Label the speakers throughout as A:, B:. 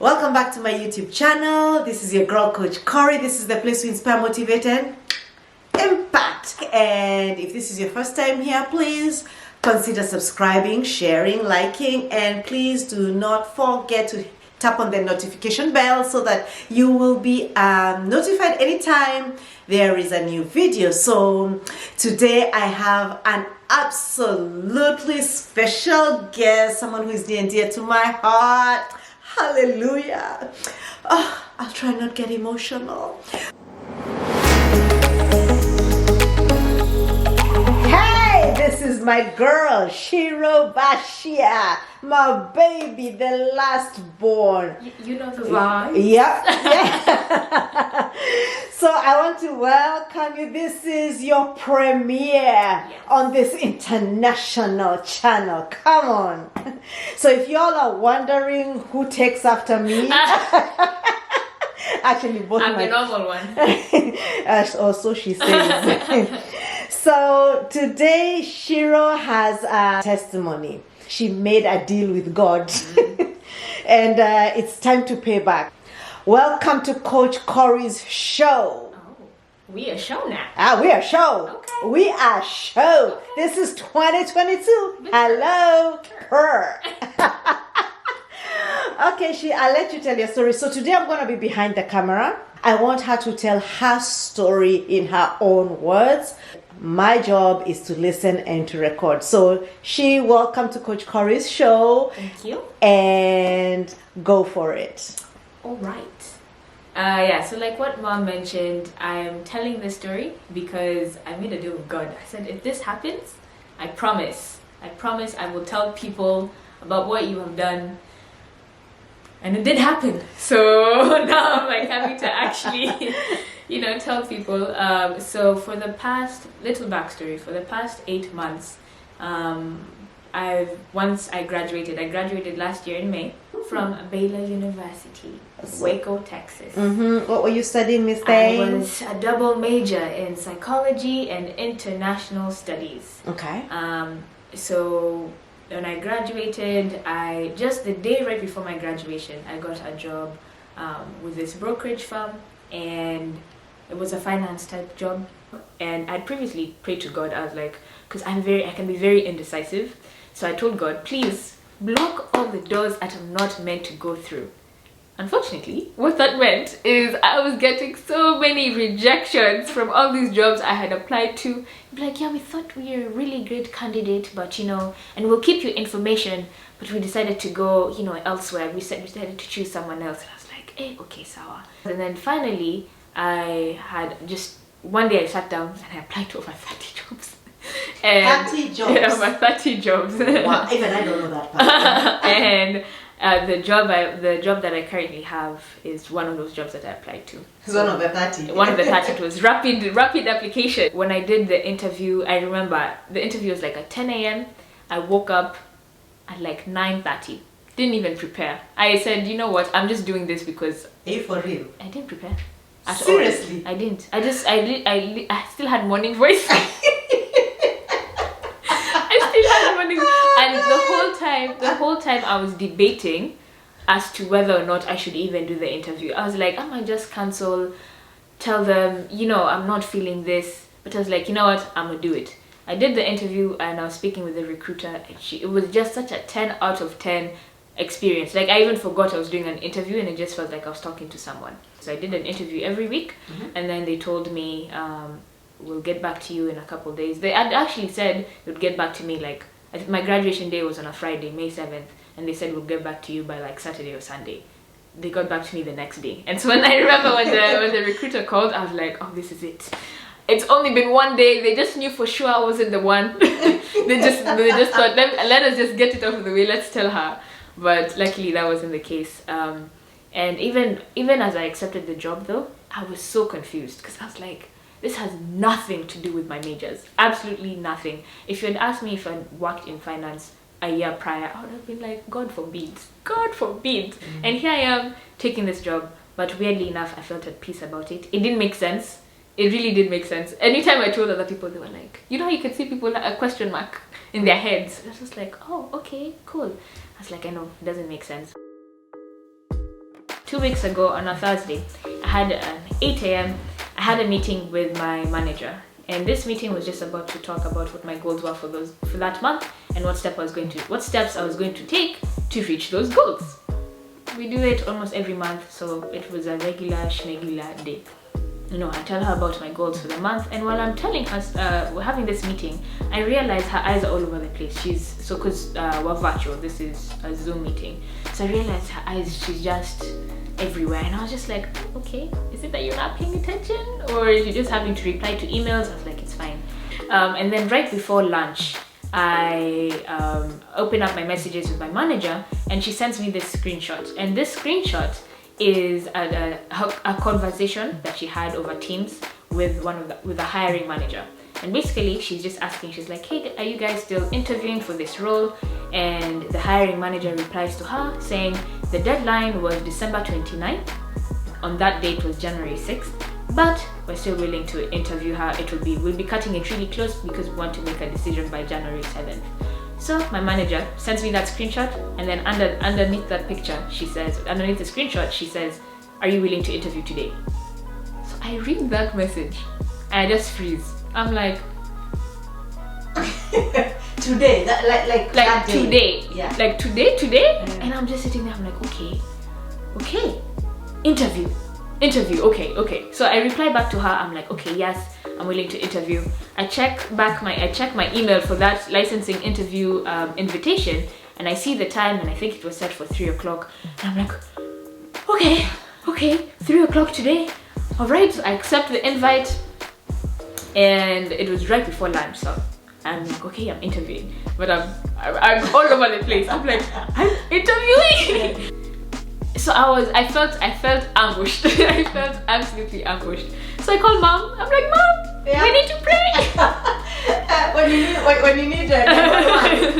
A: Welcome back to my YouTube channel. This is your girl coach Corey. This is the place to inspire, motivate and impact. And if this is your first time here, please consider subscribing, sharing, liking, and please do not forget to tap on the notification bell so that you will be notified anytime there is a new video. So today I have an absolutely special guest, someone who is near and dear to my heart. Hallelujah. Oh, I'll try not get emotional. Hey, this is my girl, Shiro, my baby, the last born.
B: You know the vibe.
A: Yeah. So I want to welcome you. This is your premiere on this international channel. Come on. So if y'all are wondering who takes after me, actually both
B: I'm the normal one.
A: Or so she says. So today Shiro has a testimony. She made a deal with God. And it's time to pay back. Welcome to Coach Corey's show.
B: Oh, we are show now.
A: We are show.
B: Okay.
A: We are show. Okay. This is 2022. Hello, her. Okay, I'll let you tell your story. So today I'm going to be behind the camera. I want her to tell her story in her own words. My job is to listen and to record. So welcome to Coach Corey's show.
B: Thank you.
A: And go for it.
B: All right. So like what Mom mentioned, I'm telling this story because I made a deal with God. I said, if this happens, I promise I will tell people about what you have done. And it did happen. So now I'm like having to actually, tell people. So for the past, little backstory, for the past 8 months, once I graduated last year in May from Baylor University, Waco, Texas.
A: What were you studying, Miss
B: I
A: Day?
B: was a double major in psychology and international studies.
A: Okay.
B: So when I graduated, just the day right before my graduation, I got a job with this brokerage firm, and it was a finance type job. And I'd previously prayed to God. I was like, because I can be very indecisive. So I told God, please block all the doors that I'm not meant to go through. Unfortunately, what that meant is I was getting so many rejections from all these jobs I had applied to. Be like, yeah, we thought we were a really great candidate, but and we'll keep your information, but we decided to go, elsewhere. We decided to choose someone else. And I was like, okay, sawa. And then finally, I had just one day I sat down and I applied to over 30 jobs.
A: And 30 jobs?
B: Yeah, over 30 jobs.
A: Wow, even I don't know that part.
B: And the job that I currently have is one of those jobs that I applied to.
A: It's one of the 30.
B: One of the 30. It was rapid application. When I did the interview, I remember the interview was like at 10 a.m. I woke up at like 9:30. Didn't even prepare. I said, you know what? I'm just doing this because.
A: Are you for real?
B: I didn't prepare. At
A: Seriously?
B: All. I didn't. I still had morning voice. And the whole time I was debating as to whether or not I should even do the interview. I was like, I might just cancel, tell them, I'm not feeling this. But I was like, you know what, I'm gonna do it. I did the interview and I was speaking with the recruiter, and it was just such a 10 out of 10 experience. Like, I even forgot I was doing an interview and it just felt like I was talking to someone. So I did an interview every week, and then they told me, we'll get back to you in a couple of days. They had actually said they would get back to me like, I think my graduation day was on a Friday, May 7th, and they said we'll get back to you by like Saturday or Sunday. They got back to me the next day. And so when I remember when the recruiter called, I was like, oh, this is it. It's only been one day. They just knew for sure I wasn't the one. they just thought, let us just get it off of the way. Let's tell her. But luckily that wasn't the case. And even as I accepted the job though, I was so confused because I was like, this has nothing to do with my majors. Absolutely nothing. If you had asked me if I worked in finance a year prior, I would have been like, God forbid. God forbid. And here I am taking this job. But weirdly enough, I felt at peace about it. It didn't make sense. It really did make sense. Anytime I told other people, they were like, how you can see people a question mark in their heads. And I was just like, oh, okay, cool. I was like, I know, it doesn't make sense. 2 weeks ago on a Thursday, I had an 8 a.m. I had a meeting with my manager, and this meeting was just about to talk about what my goals were for that month and what steps I was going to take to reach those goals. We do it almost every month, so it was a regular schmegular day. You know, I tell her about my goals for the month, and while I'm telling her, we're having this meeting, I realize her eyes are all over the place. Because we're virtual, this is a Zoom meeting, so I realized her eyes, she's just everywhere, and I was just like, okay, is it that you're not paying attention, or is you just having to reply to emails? I was like, it's fine. And then right before lunch, I open up my messages with my manager, and she sends me this screenshot, and this screenshot is a conversation that she had over Teams with the hiring manager. And basically she's just asking, she's like, hey, are you guys still interviewing for this role? And the hiring manager replies to her saying the deadline was December 29th. On that date was January 6th, but we're still willing to interview her. We'll be cutting it really close because we want to make a decision by January 7th. So my manager sends me that screenshot, and then underneath that picture, underneath the screenshot, she says, are you willing to interview today? So I read that message and I just freeze. I'm like,
A: today, like that day.
B: Today,
A: yeah,
B: like today, and I'm just sitting there. I'm like, okay, interview, okay. So I reply back to her. I'm like, okay, yes, I'm willing to interview. I check my email for that licensing interview invitation, and I see the time, and I think it was set for 3 o'clock. And I'm like, okay, 3 o'clock today. All right, I accept the invite, and it was right before lunch, so I'm like, okay, I'm interviewing, but I'm all over the place. I'm like, I'm interviewing. So I felt ambushed. I felt absolutely ambushed. So I called mom. I'm like, Mom, we need to pray.
A: when you need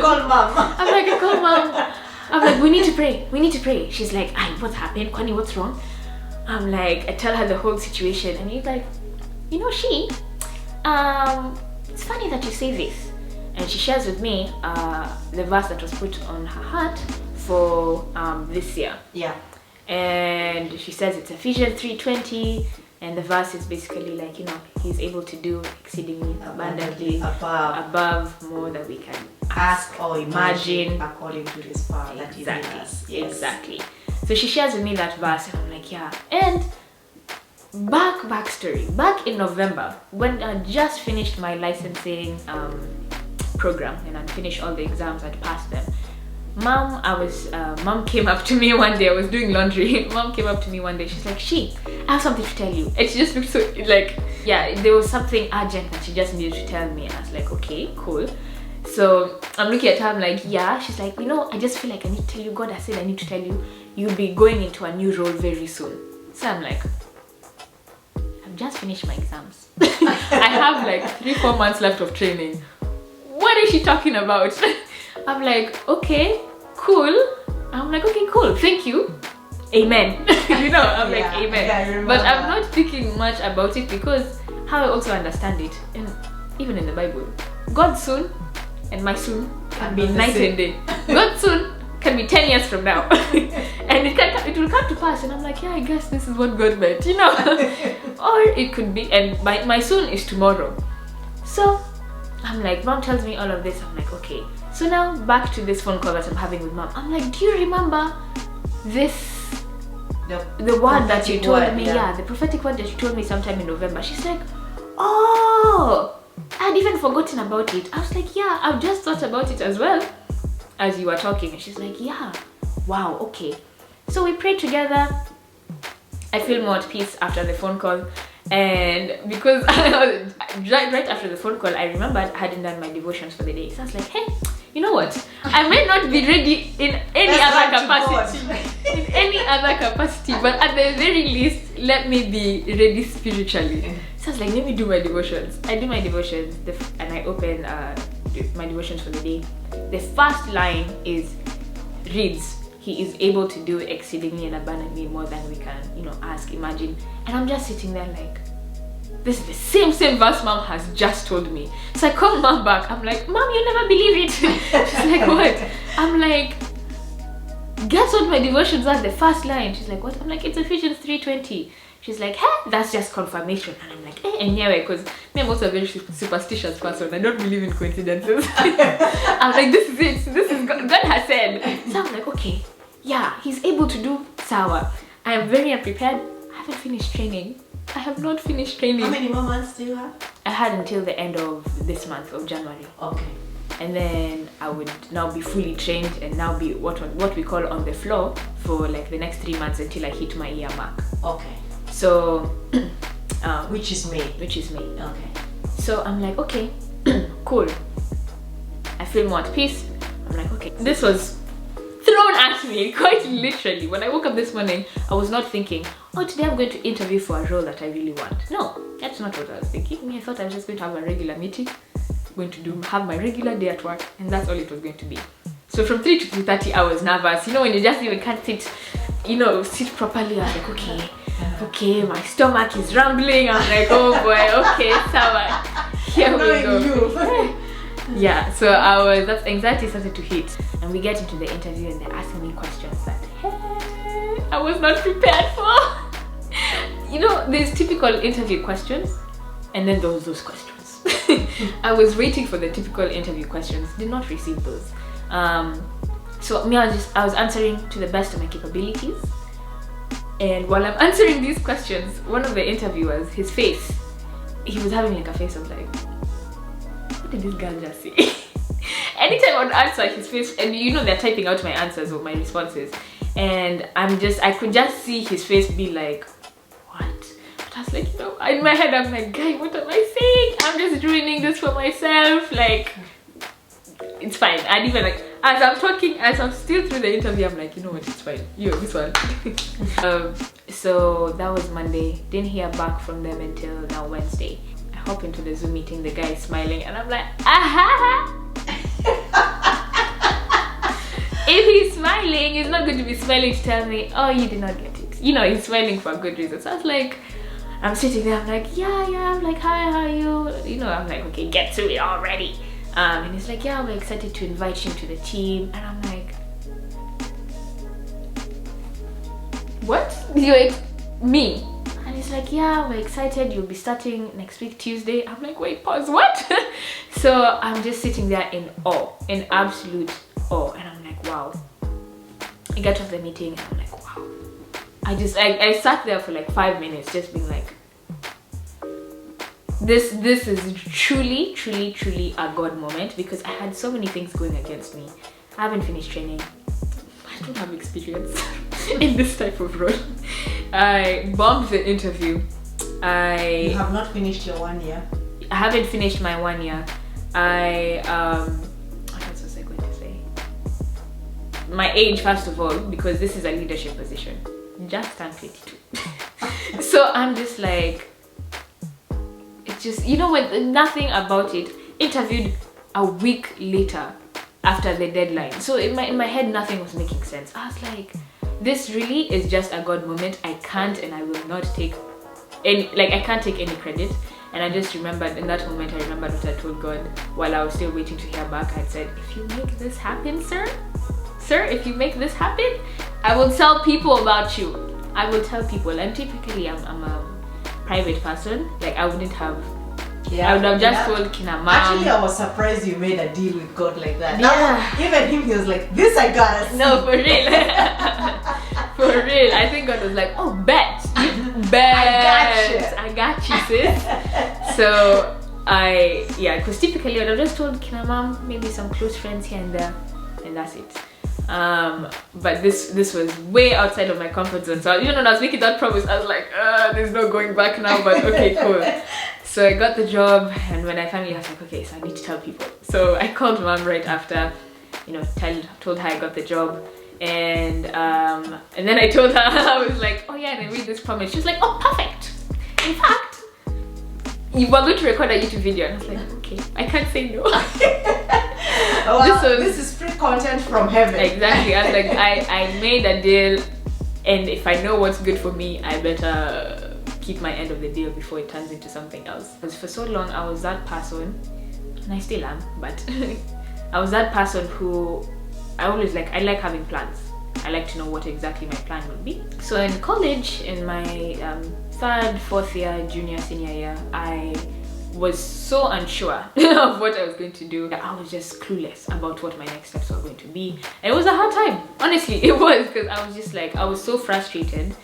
A: call mom.
B: I'm like, I call mom. I'm like, we need to pray. She's like, what's happened? Kwani, what's wrong? I'm like, I tell her the whole situation, and he's like, you know, it's funny that you say this. And she shares with me the verse that was put on her heart for this year.
A: Yeah.
B: And she says it's Ephesians 3:20, and the verse is basically like, you know, he's able to do exceedingly abundantly above more than we can ask or imagine, according to his power that is in us. Yes. Exactly. So she shares with me that verse, and I'm like, yeah. And backstory, back in November, when I just finished my licensing program and I'd finished all the exams, I'd passed them. Mom came up to me one day. I was doing laundry. Mom came up to me one day. She's like, I have something to tell you. And she just looked so like, yeah, there was something urgent that she just needed to tell me. And I was like, okay, cool. So I'm looking at her, I'm like, yeah. She's like, you know, I just feel like I need to tell you. God has said I need to tell you, you'll be going into a new role very soon. So I'm like, I've just finished my exams. I have like 3-4 months left of training. What is she talking about? I'm like, okay, cool. I'm like, okay, cool, thank you. Amen. You know, I'm like, amen. But I'm not thinking much about it, because how I also understand it, and even in the Bible, God soon and my soon can be night and day. God soon can be 10 years from now. And it will come to pass, and I'm like, yeah, I guess this is what God meant, you know. Or it could be, and my soon is tomorrow. So I'm like, Mom tells me all of this. I'm like, okay. So now back to this phone call that I'm having with Mom. I'm like, do you remember this? The word that you told me, the prophetic word that you told me sometime in November. She's like, oh, I'd even forgotten about it. I was like, yeah, I've just thought about it as well as you were talking. And she's like, yeah, wow, okay. So we prayed together. I feel more at peace after the phone call. And because right after the phone call, I remembered I hadn't done my devotions for the day. So I was like, hey, you know what? I may not be ready in any other capacity, but at the very least, let me be ready spiritually. So I was like, let me do my devotions. I do my devotions, and I open my devotions for the day. The first line reads, he is able to do exceedingly and abundantly more than we can, you know, ask, imagine. And I'm just sitting there like, this is the same verse Mom has just told me. So I call Mom back. I'm like, Mom, you'll never believe it. She's like, what? I'm like, guess what my devotions are? The first line. She's like, what? I'm like, it's Ephesians 3:20. She's like, hey, that's just confirmation. And I'm like, anyway, because me, I'm also a very superstitious person. I don't believe in coincidences. I'm like, this is it. This is God has said. So I'm like, okay, yeah, he's able to do sawa. I am very unprepared. I haven't finished training. I have not finished training.
A: How many more months do you have?
B: I had until the end of this month of January.
A: Okay.
B: And then I would now be fully trained and now be what we call on the floor for like the next 3 months until I hit my year mark.
A: Okay.
B: So,
A: which is May.
B: Which is May.
A: Okay.
B: So I'm like, okay, cool. I feel more at peace. I'm like, okay. This was thrown at me, quite literally. When I woke up this morning, I was not thinking, oh, today I'm going to interview for a role that I really want. No, that's not what I was thinking. I thought I was just going to have a regular meeting, going to have my regular day at work, and that's all it was going to be. So from 3 to 3:30, I was nervous. You know, when you just even can't sit, sit properly. I was like, okay, my stomach is rumbling. I'm like, oh boy, okay, sour. Here we go. Yeah, so that's anxiety started to hit, and we get into the interview and they're asking me questions that I was not prepared for. There's typical interview questions, and then those questions. I was waiting for the typical interview questions, did not receive those. So me, I was answering to the best of my capabilities. And while I'm answering these questions, one of the interviewers, his face, he was having like a face of like, what did this girl just say? Anytime I would answer, his face, and they're typing out my answers or my responses, and I could just see his face be like, what? But I was like, in my head, I'm like, guy, what am I saying? I'm just ruining this for myself. Like, it's fine. And even like, as I'm talking, as I'm still through the interview, I'm like, you know what, it's fine. This one. So that was Monday. Didn't hear back from them until now Wednesday. I hop into the Zoom meeting, the guy is smiling, and I'm like, aha! If he's smiling, he's not going to be smiling to tell me, oh, you did not get it. He's smiling for a good reason. So I was like, I'm sitting there, I'm like, yeah, I'm like, hi, how are you? I'm like, okay, get to it already. And he's like, yeah, we're excited to invite you to the team. And I'm like, what? Me? And he's like, yeah, we're excited, you'll be starting next week Tuesday. I'm like, wait, pause, what? So I'm just sitting there in awe, in absolute awe. And I'm like, wow. I got off the meeting and I'm like, wow. I sat there for like 5 minutes just being like, this is truly a God moment, because I had so many things going against me. I haven't finished training. I don't have experience in this type of role. I bombed the interview.
A: You have not finished your 1 year?
B: I haven't finished my 1 year. What else was I going to say? My age, first of all, because this is a leadership position. Just turned 22. So I'm just like, it's just, when nothing about it. Interviewed a week later after the deadline. So in my head, nothing was making sense. I was like, this really is just a God moment. I can't and I will not take any, I can't take any credit. And I just remembered in that moment, I remembered what I told God while I was still waiting to hear back. I said, if you make this happen, sir, if you make this happen, I will tell people about you. I will tell people. And typically I'm a private person. Like, I wouldn't have, I would have just told Kina mom.
A: Actually, I was surprised you made a deal with God like that. Yeah. Even him, he was like, this I gotta see.
B: No, for real. For real. I think God was like, oh, bet. I got you, sis. So because typically I would have just told Kina mom, maybe some close friends here and there, and that's it. But this was way outside of my comfort zone. So when I was making that promise, I was like, there's no going back now, but okay, cool. So I got the job, and when I finally was like, okay, so I need to tell people. So I called mom right after, told her I got the job, and then I told her, I was like, oh yeah, and I read this promise. She was like, oh, perfect. In fact, you were going to record a YouTube video, and I was like, okay, I can't say no.
A: Well, this is free content from heaven.
B: Exactly. I was like, I made a deal, and if I know what's good for me, I better keep my end of the deal before it turns into something else. Because for so long, I was that person, and I still am, but I was that person who I like having plans. I like to know what exactly my plan will be. So in college, in my third, fourth year, junior, senior year, I was so unsure of what I was going to do. I was just clueless about what my next steps were going to be. And it was a hard time. Honestly, it was, because I was just like, I was so frustrated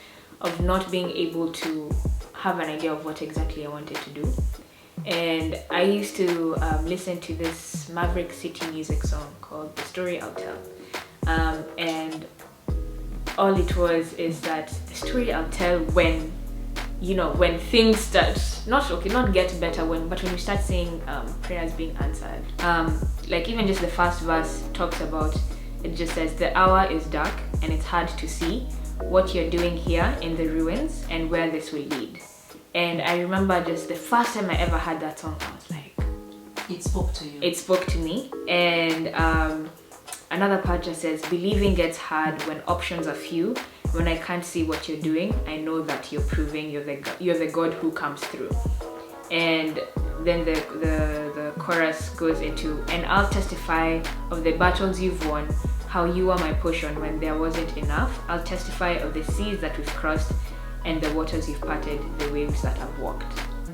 B: of not being able to have an idea of what exactly I wanted to do. And I used to listen to this Maverick City music song called The Story I'll Tell. And all it was is that the story I'll tell when, you know, when things start not get better, but when you start seeing prayers being answered. Like even just the first verse talks about, it just says, the hour is dark and it's hard to see what you're doing here in the ruins and where this will lead. And I remember just the first time I ever heard that song, I was like,
A: it spoke to you.
B: It spoke to me. And another part just says, believing gets hard when options are few. When I can't see what you're doing, I know that you're proving you're the God who comes through. And then the chorus goes into, and I'll testify of the battles you've won, how you are my portion when there wasn't enough. I'll testify of the seas that we've crossed and the waters you've parted, the waves that I've walked.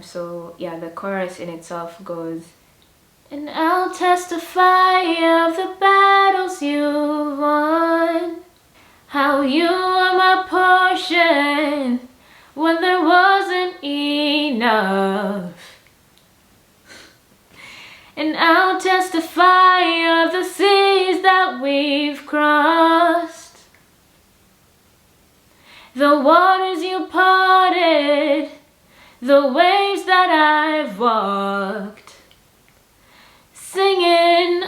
B: So yeah, the chorus in itself goes, and I'll testify of the battles you've won, how you are my portion when there wasn't enough. And I'll testify of the seas that we've crossed, the waters you parted, the waves that I've walked, singing